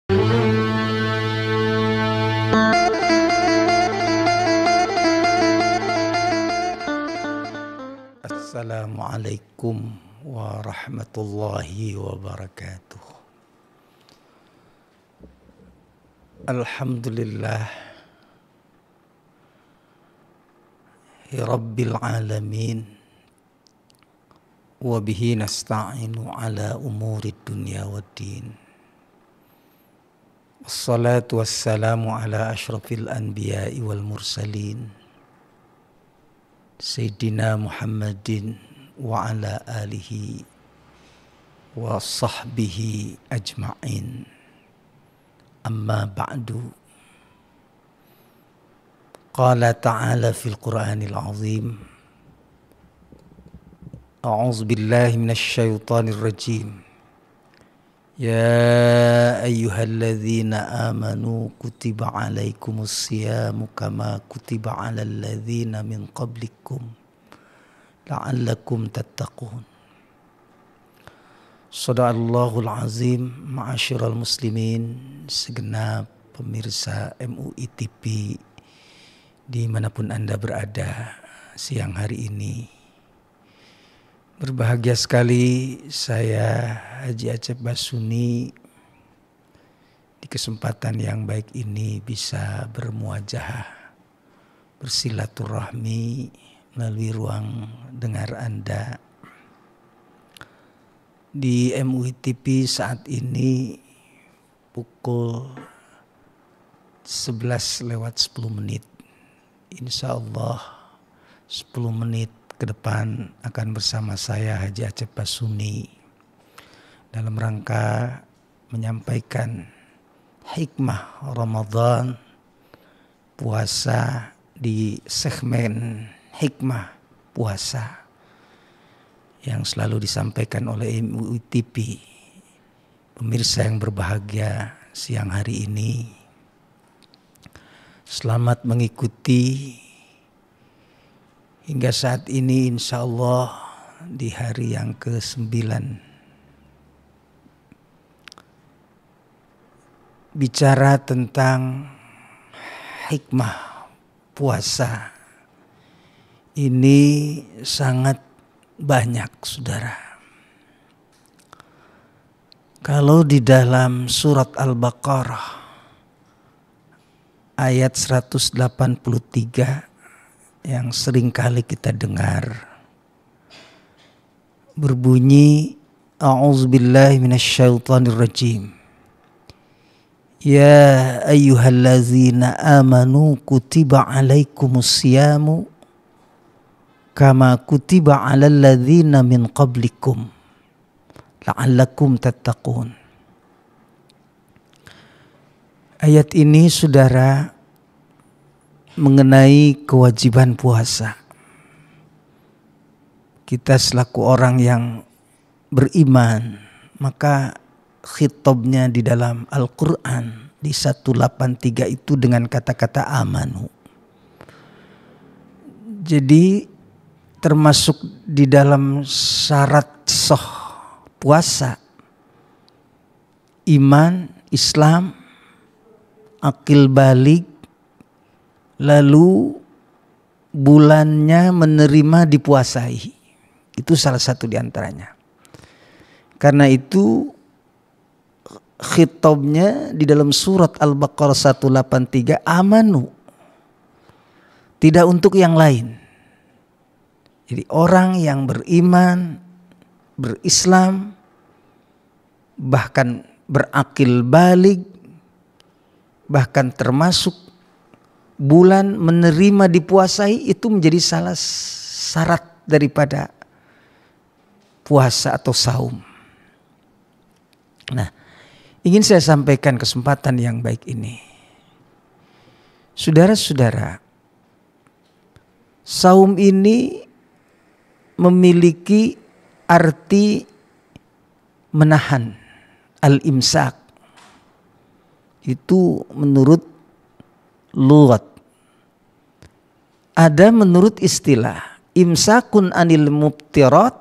Assalamualaikum warahmatullahi wabarakatuh. Alhamdulillah Rabbil alamin, wa bihi nasta'inu ala umuri dunya waddin. Wassalatu wassalamu ala ashrafil anbiya'i wal mursalin, Sayyidina Muhammadin wa ala alihi wa sahbihi ajma'in. Amma ba'du. Qala ta'ala fil Qur'anil azim. A'udzu billahi minasy syaithanir rajim. Ya ayyuhalladzina amanu kutiba alaikumus siyamu kama kutiba alal ladzina min qablikum la'allakum tattaqun. Shadaqallahul azim. Ma'asyiral muslimin, segenap pemirsa MUI TV dimanapun Anda berada siang hari ini. Berbahagia sekali saya Haji Acep Basuni di kesempatan yang baik ini bisa bermuajahah, bersilaturahmi melalui ruang dengar Anda. Di MUI TV saat ini pukul 11:10. Insya Allah 10 menit ke depan akan bersama saya Haji Acep Basuni dalam rangka menyampaikan hikmah Ramadan, puasa di segmen hikmah puasa yang selalu disampaikan oleh MUI TV. Pemirsa yang berbahagia siang hari ini, selamat mengikuti hingga saat ini, insya Allah di hari yang ke-9. Bicara tentang hikmah puasa ini sangat banyak, saudara. Kalau di dalam surat Al-Baqarah ayat 183 yang sering kali kita dengar berbunyi, a'udzubillahi minasyaitonirrajim. Ya ayyuhallazina amanu kutiba alaikumusyamu kama kutiba alal ladzina min qablikum la'allakum tattaqun. Ayat ini, saudara, mengenai kewajiban puasa. Kita selaku orang yang beriman, maka khitabnya di dalam Al-Quran di 183 itu dengan kata-kata amanu. Jadi termasuk di dalam syarat sah puasa iman, Islam, akil balik, lalu bulannya menerima dipuasai. Itu salah satu diantaranya. Karena itu khitabnya di dalam surat Al-Baqarah 183 amanu. Tidak untuk yang lain. Jadi orang yang beriman, berislam, bahkan berakil balik, bahkan termasuk bulan menerima dipuasai, itu menjadi salah syarat daripada puasa atau saum. Nah, ingin saya sampaikan kesempatan yang baik ini. Saudara-saudara, saum ini memiliki arti menahan, al-imsak. Itu menurut lughat. Ada menurut istilah imsakun anil mubtirat,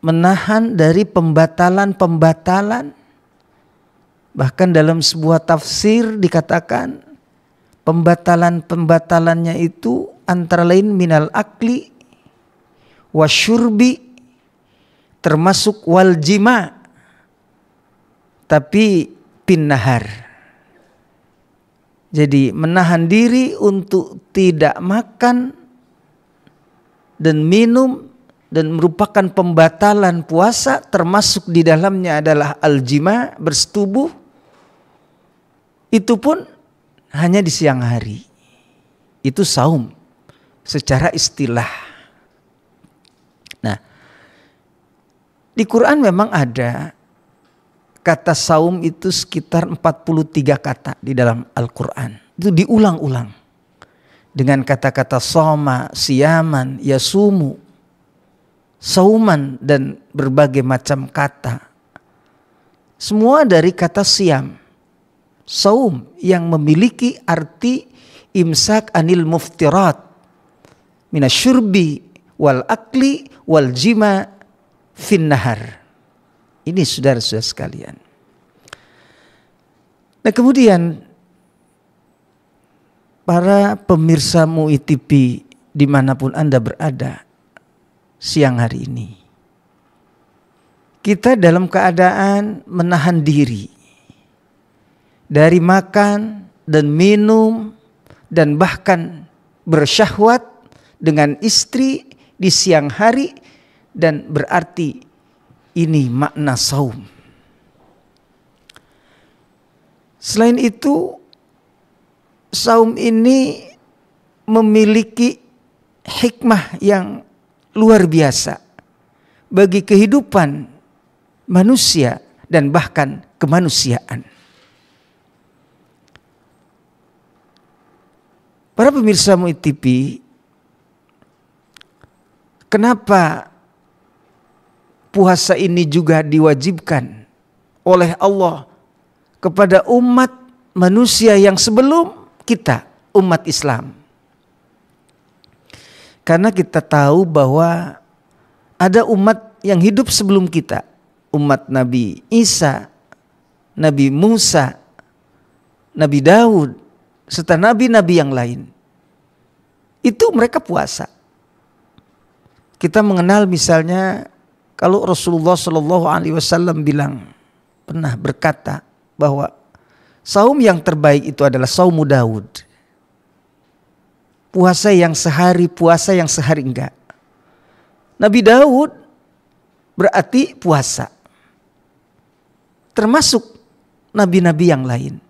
menahan dari pembatalan-pembatalan Bahkan dalam sebuah tafsir dikatakan pembatalannya itu antara lain minal akli wasyurbi, termasuk wal jima, tapi pinnahar. Jadi menahan diri untuk tidak makan dan minum, dan merupakan pembatalan puasa, termasuk di dalamnya adalah al-jima, bersetubuh. Itu pun hanya di siang hari. Itu saum secara istilah. Nah, di Quran memang ada kata saum itu sekitar 43 kata di dalam Al-Quran. Itu diulang-ulang dengan kata-kata soma, siyaman, yasumu, sauman, dan berbagai macam kata. Semua dari kata siam, saum, yang memiliki arti imsak anil muftirat minasyurbi wal akli wal jima fin nahar. Ini saudara-saudara sekalian. Nah, kemudian para pemirsa MUI TV dimanapun Anda berada siang hari ini, kita dalam keadaan menahan diri dari makan dan minum dan bahkan bersyahwat dengan istri di siang hari, dan berarti ini makna saum. Selain itu, saum ini memiliki hikmah yang luar biasa bagi kehidupan manusia dan bahkan kemanusiaan. Para pemirsa MUI TV, kenapa puasa ini juga diwajibkan oleh Allah kepada umat manusia yang sebelum kita, umat Islam? Karena kita tahu bahwa ada umat yang hidup sebelum kita, umat Nabi Isa, Nabi Musa, Nabi Daud, serta nabi-nabi yang lain. Itu mereka puasa. Kita mengenal misalnya kalau Rasulullah SAW pernah berkata bahwa saum yang terbaik itu adalah saumu Daud. Puasa yang sehari, puasa yang sehari enggak. Nabi Daud berarti puasa. Termasuk nabi-nabi yang lain.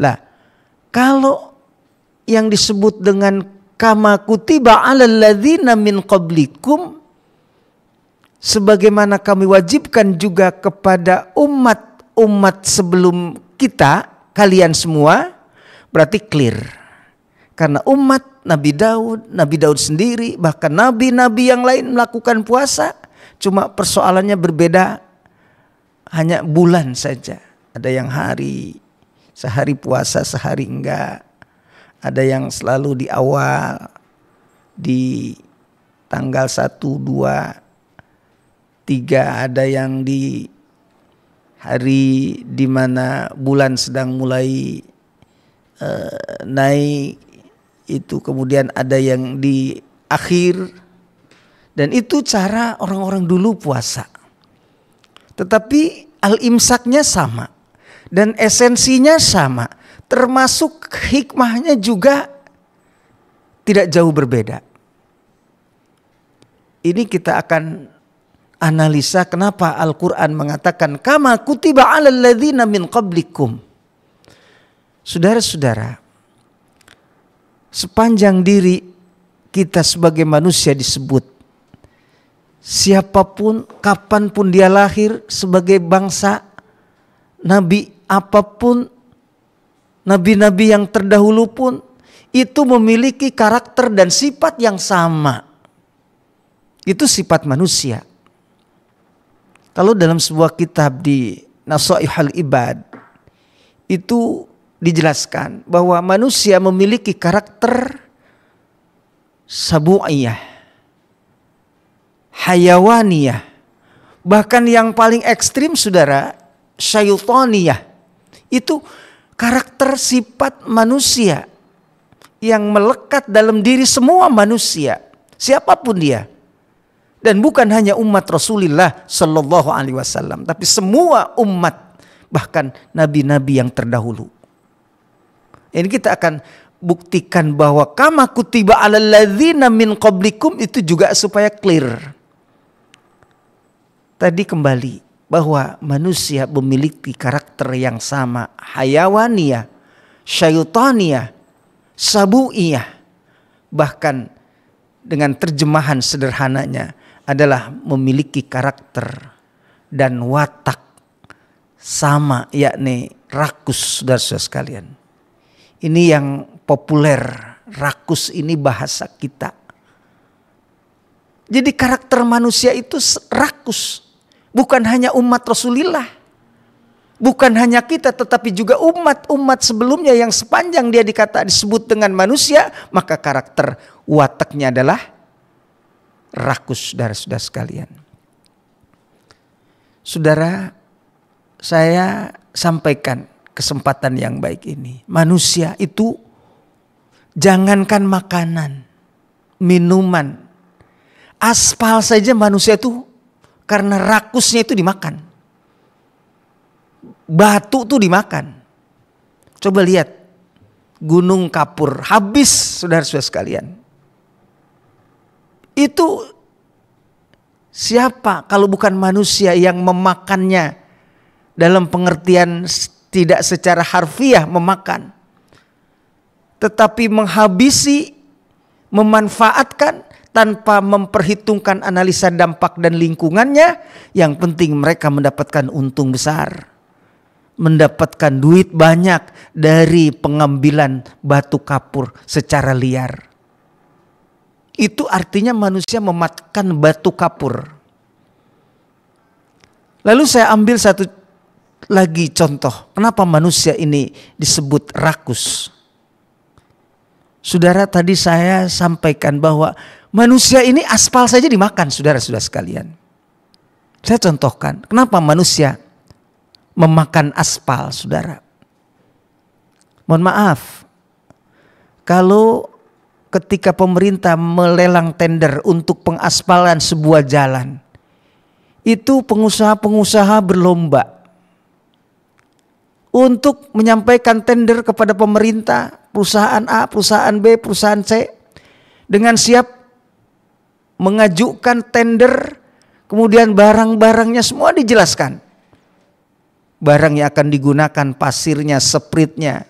Lah, kalau yang disebut dengan kama kutiba 'alal ladzina min qablikum, sebagaimana kami wajibkan juga kepada umat sebelum kita, kalian semua, berarti clear. Karena umat Nabi Daud sendiri, bahkan nabi-nabi yang lain melakukan puasa, cuma persoalannya berbeda, hanya bulan saja. Ada yang sehari puasa, sehari enggak. Ada yang selalu di awal, di tanggal 1, 2, 3. Ada yang di hari di mana bulan sedang mulai naik. Itu kemudian ada yang di akhir. Dan itu cara orang-orang dulu puasa. Tetapi al-imsaknya sama. Dan esensinya sama. Termasuk hikmahnya juga tidak jauh berbeda. Ini kita akan analisa kenapa Al-Quran mengatakan kama kutiba 'alal ladzina min qablikum. Saudara-saudara, sepanjang diri kita sebagai manusia disebut, siapapun, kapanpun dia lahir, sebagai bangsa, nabi apapun, nabi-nabi yang terdahulu pun, itu memiliki karakter dan sifat yang sama. Itu sifat manusia. Kalau dalam sebuah kitab di Nasaihul Ibad, itu dijelaskan bahwa manusia memiliki karakter sabu'iyah, hayawaniyah, bahkan yang paling ekstrim saudara, syaitaniyah. Itu karakter sifat manusia yang melekat dalam diri semua manusia, siapapun dia. Dan bukan hanya umat Rasulullah Sallallahu Alaihi Wasallam, tapi semua umat, bahkan nabi-nabi yang terdahulu. Ini kita akan buktikan bahwa kama kutiba alal ladzina min qablikum itu juga supaya clear. Tadi kembali bahwa manusia memiliki karakter yang sama, hayawaniyah, syaitaniyah, sabuiyah. Bahkan dengan terjemahan sederhananya adalah memiliki karakter dan watak sama, yakni rakus, saudara-saudara sekalian. Ini yang populer, rakus ini bahasa kita. Jadi karakter manusia itu rakus. Bukan hanya umat Rasulullah. Bukan hanya kita, tetapi juga umat-umat sebelumnya yang sepanjang dia disebut dengan manusia, maka karakter wataknya adalah rakus, saudara-saudara sekalian. Saudara, saya sampaikan kesempatan yang baik ini. Manusia itu jangankan makanan, minuman, aspal saja manusia itu karena rakusnya itu dimakan. Batu tuh dimakan. Coba lihat Gunung Kapur, habis saudara-saudara sekalian. Itu siapa kalau bukan manusia yang memakannya dalam pengertian tidak secara harfiah memakan, tetapi menghabisi, memanfaatkan tanpa memperhitungkan analisa dampak dan lingkungannya. Yang penting mereka mendapatkan untung besar, mendapatkan duit banyak dari pengambilan batu kapur secara liar. Itu artinya manusia memakan batu kapur. Lalu saya ambil satu lagi contoh, kenapa manusia ini disebut rakus. Saudara, tadi saya sampaikan bahwa manusia ini aspal saja dimakan, saudara-saudara sekalian. Saya contohkan, kenapa manusia memakan aspal, saudara. Mohon maaf, kalau ketika pemerintah melelang tender untuk pengaspalan sebuah jalan, itu pengusaha-pengusaha berlomba untuk menyampaikan tender kepada pemerintah, perusahaan A, perusahaan B, perusahaan C, dengan siap mengajukan tender, kemudian barang-barangnya semua dijelaskan. Barang yang akan digunakan, pasirnya, spritnya,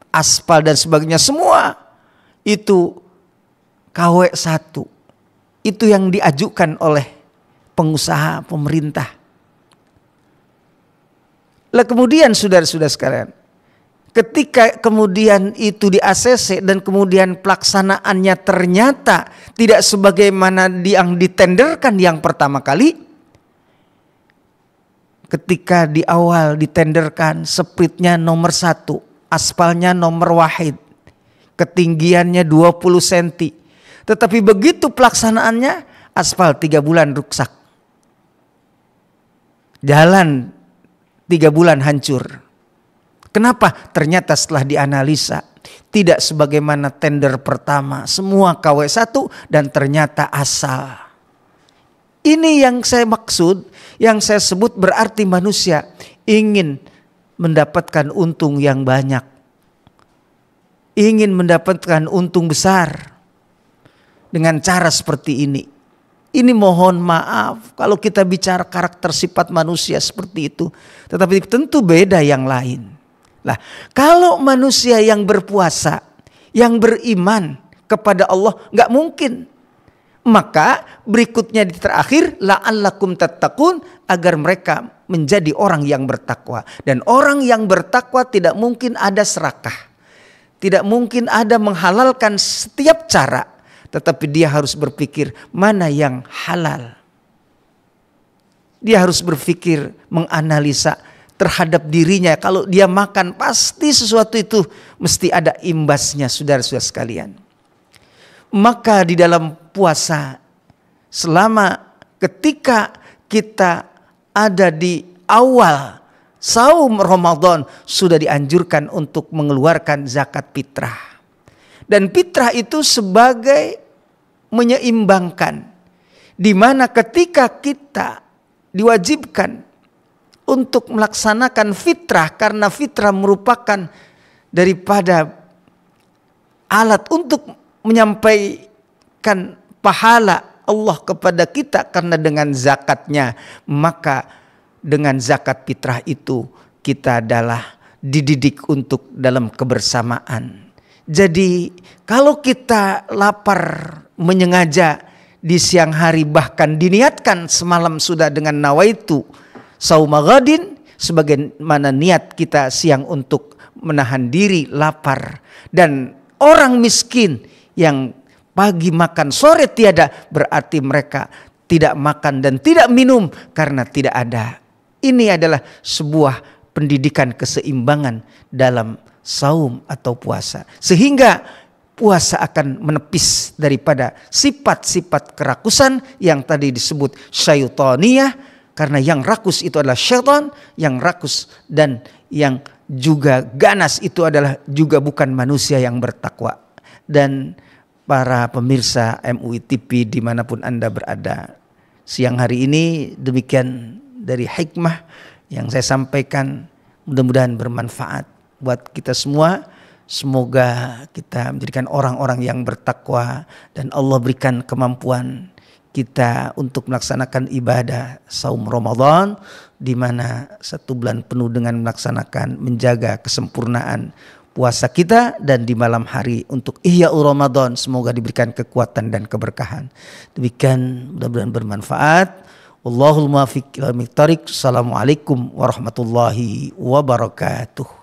aspal dan sebagainya, semua itu KW1. Itu yang diajukan oleh pengusaha pemerintah. Lah kemudian saudara-saudara sekalian, ketika kemudian itu di ACC dan kemudian pelaksanaannya ternyata tidak sebagaimana yang ditenderkan yang pertama kali. Ketika di awal ditenderkan spritnya nomor 1, aspalnya nomor wahid, ketinggiannya 20 cm. Tetapi begitu pelaksanaannya, aspal 3 bulan rusak. Jalan 3 bulan hancur. Kenapa? Ternyata setelah dianalisa tidak sebagaimana tender pertama, semua KW1 dan ternyata asal. Ini yang saya maksud, yang saya sebut berarti manusia ingin mendapatkan untung yang banyak. Ingin mendapatkan untung besar dengan cara seperti ini. Ini mohon maaf kalau kita bicara karakter sifat manusia seperti itu. Tetapi tentu beda yang lain. Lah, kalau manusia yang berpuasa, yang beriman kepada Allah, nggak mungkin. Maka berikutnya di terakhir, la'allakum tattaqun, agar mereka menjadi orang yang bertakwa. Dan orang yang bertakwa tidak mungkin ada serakah. Tidak mungkin ada menghalalkan setiap cara. Tetapi dia harus berpikir mana yang halal. Dia harus berpikir, menganalisa terhadap dirinya. Kalau dia makan pasti sesuatu itu mesti ada imbasnya, saudara-saudara sekalian. Maka di dalam puasa, selama ketika kita ada di awal saum Ramadan sudah dianjurkan untuk mengeluarkan zakat fitrah. Dan fitrah itu sebagai menyeimbangkan, di mana ketika kita diwajibkan untuk melaksanakan fitrah, karena fitrah merupakan daripada alat untuk menyampaikan pahala Allah kepada kita karena dengan zakatnya, maka dengan zakat fitrah itu kita adalah dididik untuk dalam kebersamaan. Jadi kalau kita lapar menyengaja di siang hari, bahkan diniatkan semalam sudah dengan nawaitu sauma ghadin, sebagaimana niat kita siang untuk menahan diri lapar. Dan orang miskin yang pagi makan sore tiada, berarti mereka tidak makan dan tidak minum karena tidak ada. Ini adalah sebuah pendidikan keseimbangan dalam saum atau puasa, sehingga puasa akan menepis daripada sifat-sifat kerakusan yang tadi disebut syaitaniyah, karena yang rakus itu adalah syaitan, yang rakus dan yang juga ganas itu adalah juga bukan manusia yang bertakwa. Dan para pemirsa MUI TV dimanapun Anda berada, siang hari ini demikian dari hikmah yang saya sampaikan, mudah-mudahan bermanfaat buat kita semua. Semoga kita menjadikan orang-orang yang bertakwa dan Allah berikan kemampuan kita untuk melaksanakan ibadah saum Ramadan, di mana 1 bulan penuh dengan melaksanakan menjaga kesempurnaan puasa kita, dan di malam hari untuk Ihya'ur Ramadan semoga diberikan kekuatan dan keberkahan. Demikian, mudah-mudahan bermanfaat. Wallahul muwaffiq ila aqwamit thoriq. Assalamualaikum warahmatullahi wabarakatuh.